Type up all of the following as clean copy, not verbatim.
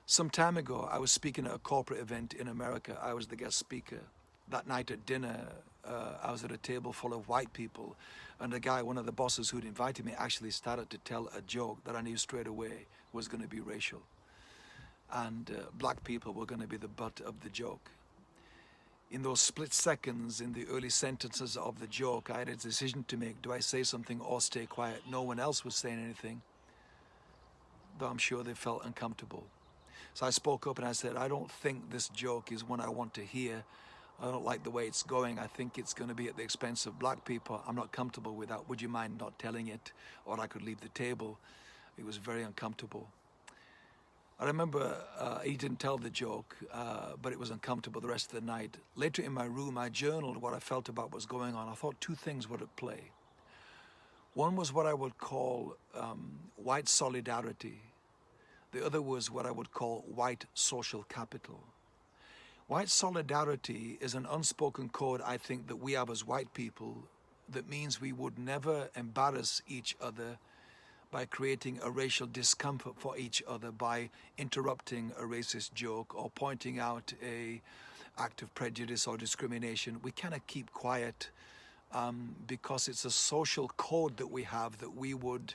Some time ago, I was speaking at a corporate event in America. I was the guest speaker. That night at dinner, I was at a table full of white people, and the guy, one of the bosses who'd invited me, actually started to tell a joke that I knew straight away was going to be racial. And black people were going to be the butt of the joke. In those split seconds, in the early sentences of the joke, I had a decision to make. Do I say something or stay quiet? No one else was saying anything, though I'm sure they felt uncomfortable. So I spoke up and I said, I don't think this joke is one I want to hear. I don't like the way it's going. I think it's going to be at the expense of black people. I'm not comfortable with that. Would you mind not telling it? Or I could leave the table. It was very uncomfortable. I remember he didn't tell the joke, but it was uncomfortable the rest of the night. Later in my room, I journaled what I felt about what was going on. I thought two things were at play. One was what I would call white solidarity. The other was what I would call white social capital. White solidarity is an unspoken code, I think, that we have as white people that means we would never embarrass each other by creating a racial discomfort for each other, by interrupting a racist joke or pointing out a act of prejudice or discrimination. We kind of keep quiet because it's a social code that we have, that we would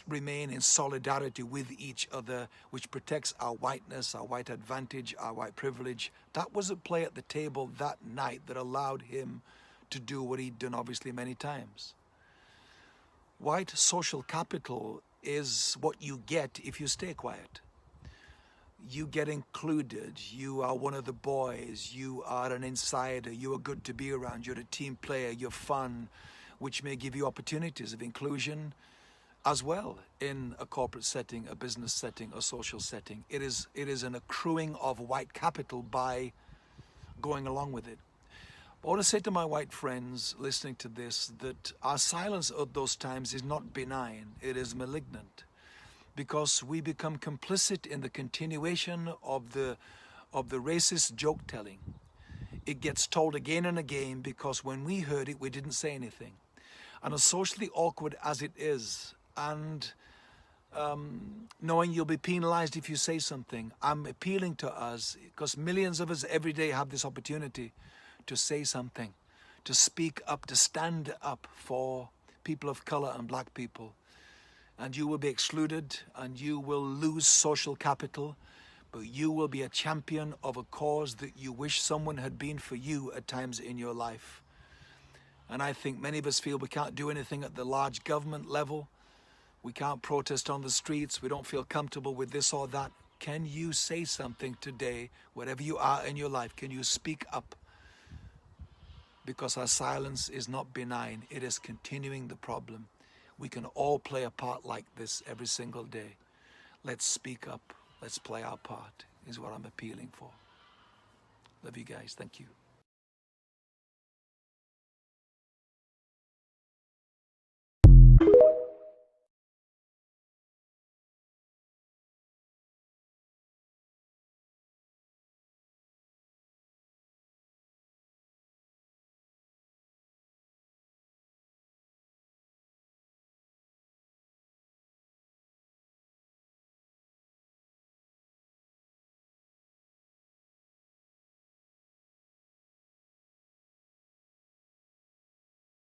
remain in solidarity with each other, which protects our whiteness, our white advantage, our white privilege. That was at play at the table that night that allowed him to do what he'd done obviously many times. White social capital is what you get if you stay quiet. You get included, you are one of the boys, you are an insider, you are good to be around, you're a team player, you're fun, which may give you opportunities of inclusion as well in a corporate setting, a business setting, a social setting. It is an accruing of white capital by going along with it. I want to say to my white friends listening to this that our silence at those times is not benign, it is malignant, because we become complicit in the continuation of the racist joke telling. It gets told again and again because when we heard it, we didn't say anything. And as socially awkward as it is, and knowing you'll be penalized if you say something, I'm appealing to us, because millions of us every day have this opportunity to say something, to speak up, to stand up for people of color and black people. And you will be excluded and you will lose social capital, but you will be a champion of a cause that you wish someone had been for you at times in your life. And I think many of us feel we can't do anything at the large government level. We can't protest on the streets. We don't feel comfortable with this or that. Can you say something today, wherever you are in your life? Can you speak up? Because our silence is not benign. It is continuing the problem. We can all play a part like this every single day. Let's speak up. Let's play our part, is what I'm appealing for. Love you guys. Thank you.